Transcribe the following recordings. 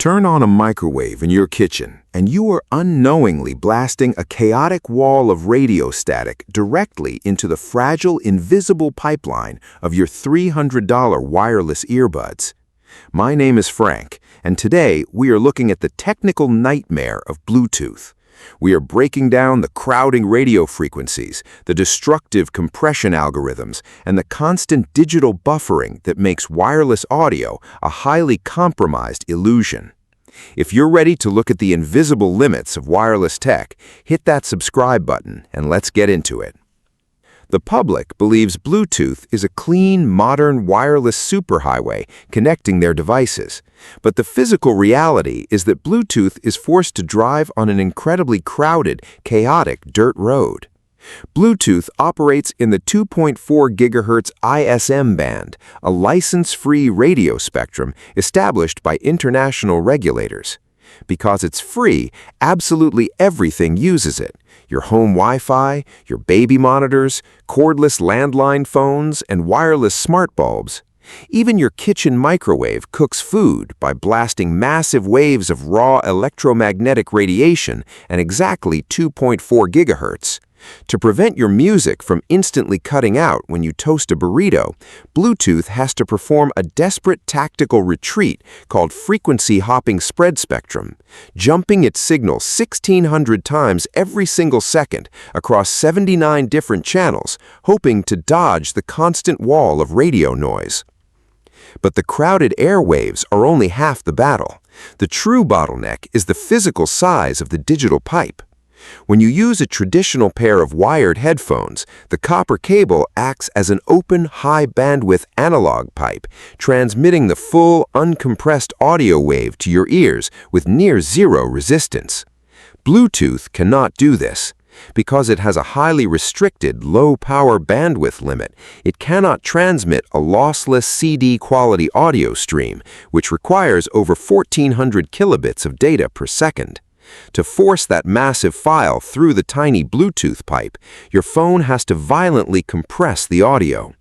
Turn on a microwave in your kitchen, and you are unknowingly blasting a chaotic wall of radio static directly into the fragile, invisible pipeline of your $300 wireless earbuds. My name is Frank, and today we are looking at the technical nightmare of Bluetooth. We are breaking down the crowding radio frequencies, the destructive compression algorithms, and the constant digital buffering that makes wireless audio a highly compromised illusion. If you're ready to look at the invisible limits of wireless tech, hit that subscribe button and let's get into it. The public believes Bluetooth is a clean, modern wireless superhighway connecting their devices. But the physical reality is that Bluetooth is forced to drive on an incredibly crowded, chaotic dirt road. Bluetooth operates in the 2.4 GHz ISM band, a license-free radio spectrum established by international regulators. Because it's free, absolutely everything uses it. Your home Wi-Fi, your baby monitors, cordless landline phones, and wireless smart bulbs. Even your kitchen microwave cooks food by blasting massive waves of raw electromagnetic radiation at exactly 2.4 GHz. To prevent your music from instantly cutting out when you toast a burrito, Bluetooth has to perform a desperate tactical retreat called frequency hopping spread spectrum, jumping its signal 1,600 times every single second across 79 different channels, hoping to dodge the constant wall of radio noise. But the crowded airwaves are only half the battle. The true bottleneck is the physical size of the digital pipe. When you use a traditional pair of wired headphones, the copper cable acts as an open, high-bandwidth analog pipe, transmitting the full, uncompressed audio wave to your ears with near zero resistance. Bluetooth cannot do this. Because it has a highly restricted, low-power bandwidth limit, it cannot transmit a lossless CD-quality audio stream, which requires over 1,400 kilobits of data per second. To force that massive file through the tiny Bluetooth pipe, your phone has to violently compress the audio.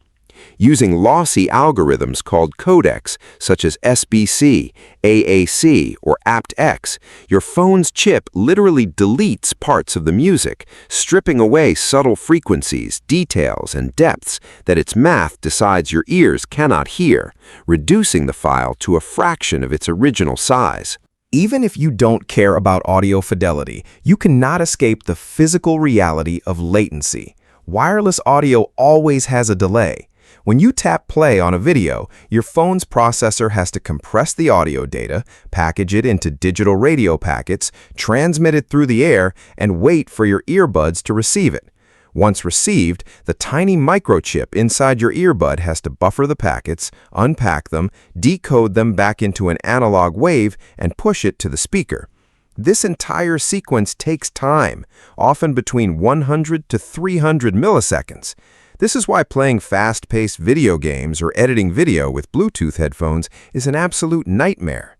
Using lossy algorithms called codecs, such as SBC, AAC, or aptx, your phone's chip literally deletes parts of the music, stripping away subtle frequencies, details, and depths that its math decides your ears cannot hear, reducing the file to a fraction of its original size. Even if you don't care about audio fidelity, you cannot escape the physical reality of latency. Wireless audio always has a delay. When you tap play on a video, your phone's processor has to compress the audio data, package it into digital radio packets, transmit it through the air, and wait for your earbuds to receive it. Once received, the tiny microchip inside your earbud has to buffer the packets, unpack them, decode them back into an analog wave, and push it to the speaker. This entire sequence takes time, often between 100 to 300 milliseconds. This is why playing fast-paced video games or editing video with Bluetooth headphones is an absolute nightmare.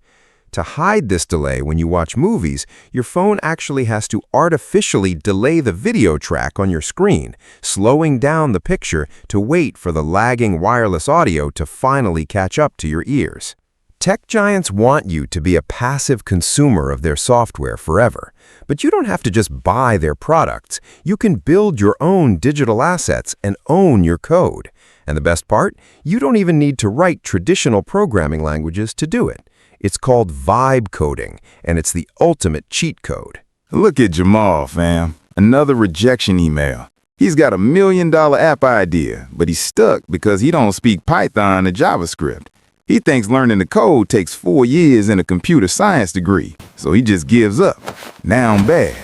To hide this delay when you watch movies, your phone actually has to artificially delay the video track on your screen, slowing down the picture to wait for the lagging wireless audio to finally catch up to your ears. Tech giants want you to be a passive consumer of their software forever, but you don't have to just buy their products. You can build your own digital assets and own your code. And the best part, you don't even need to write traditional programming languages to do it. It's called vibe coding, and it's the ultimate cheat code. Look at Jamal, fam. Another rejection email. He's got $1 million app idea, but he's stuck because he don't speak Python or JavaScript. He thinks learning the code takes 4 years and a computer science degree, so he just gives up. Now I'm bad.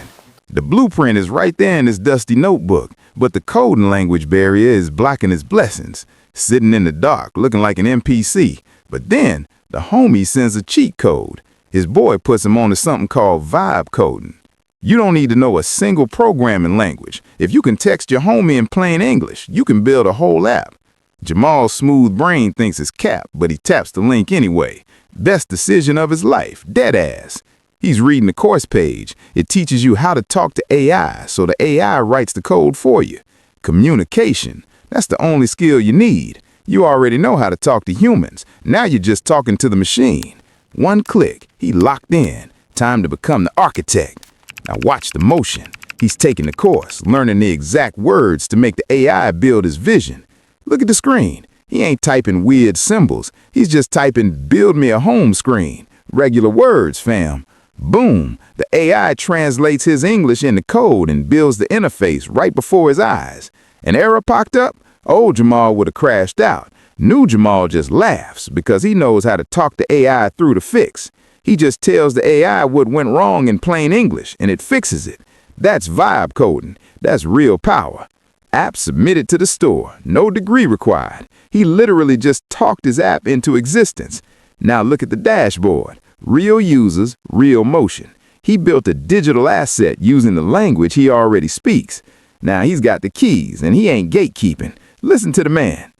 The blueprint is right there in his dusty notebook, but the coding language barrier is blocking his blessings. Sitting in the dark, looking like an NPC. But then, the homie sends a cheat code. His boy puts him onto something called vibe coding. You don't need to know a single programming language. If you can text your homie in plain English, you can build a whole app. Jamal's smooth brain thinks it's cap, but he taps the link anyway. Best decision of his life, deadass. He's reading the course page. It teaches you how to talk to AI, so the AI writes the code for you. Communication, that's the only skill you need. You already know how to talk to humans. Now you're just talking to the machine. One click, He locked in. Time to become the architect. Now watch the motion. He's taking the course, learning the exact words to make the AI build his vision. Look at the screen. He ain't typing weird symbols. He's just typing "build me a home screen." Regular words, fam. Boom. The AI translates his English into code and builds the interface right before his eyes. An error popped up? Old Jamal would have crashed out. New Jamal just laughs because he knows how to talk the AI through the fix. He just tells the AI what went wrong in plain English, and it fixes it. That's vibe coding. That's real power. App submitted to the store. No degree required. He literally just talked his app into existence. Now look at the dashboard. Real users, real motion. He built a digital asset using the language he already speaks. Now he's got the keys, and he ain't gatekeeping. Listen to the man.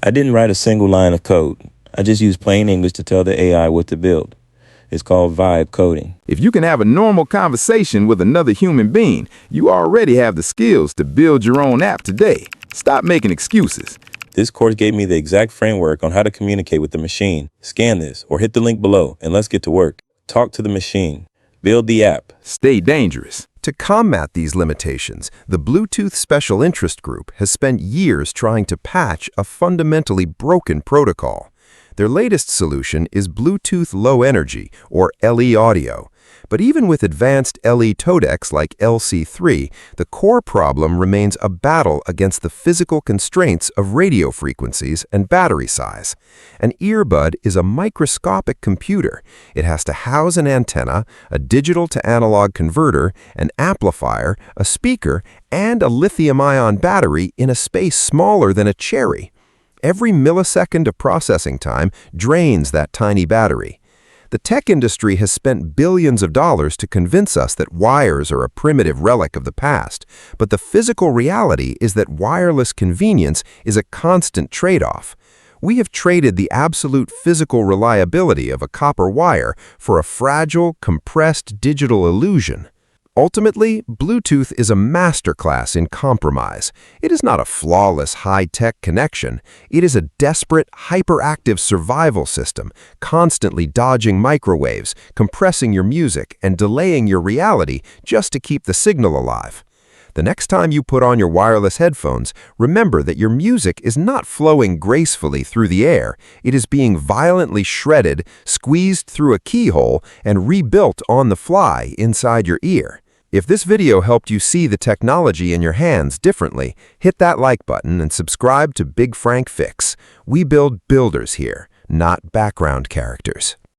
I didn't write a single line of code. I just used plain English to tell the AI what to build. It's called vibe coding. If you can have a normal conversation with another human being, you already have the skills to build your own app today. Stop making excuses. This course gave me the exact framework on how to communicate with the machine. Scan this or hit the link below and let's get to work. Talk to the machine. Build the app. Stay dangerous. To combat these limitations, the Bluetooth Special Interest Group has spent years trying to patch a fundamentally broken protocol. Their latest solution is Bluetooth Low Energy, or LE audio. But even with advanced LE codecs like LC3, the core problem remains a battle against the physical constraints of radio frequencies and battery size. An earbud is a microscopic computer. It has to house an antenna, a digital-to-analog converter, an amplifier, a speaker, and a lithium-ion battery in a space smaller than a cherry. Every millisecond of processing time drains that tiny battery. The tech industry has spent billions of dollars to convince us that wires are a primitive relic of the past, but the physical reality is that wireless convenience is a constant trade-off. We have traded the absolute physical reliability of a copper wire for a fragile, compressed digital illusion. Ultimately, Bluetooth is a masterclass in compromise. It is not a flawless high-tech connection. It is a desperate, hyperactive survival system, constantly dodging microwaves, compressing your music, and delaying your reality just to keep the signal alive. The next time you put on your wireless headphones, remember that your music is not flowing gracefully through the air. It is being violently shredded, squeezed through a keyhole, and rebuilt on the fly inside your ear. If this video helped you see the technology in your hands differently, hit that like button and subscribe to Big Frank Fix. We build builders here, not background characters.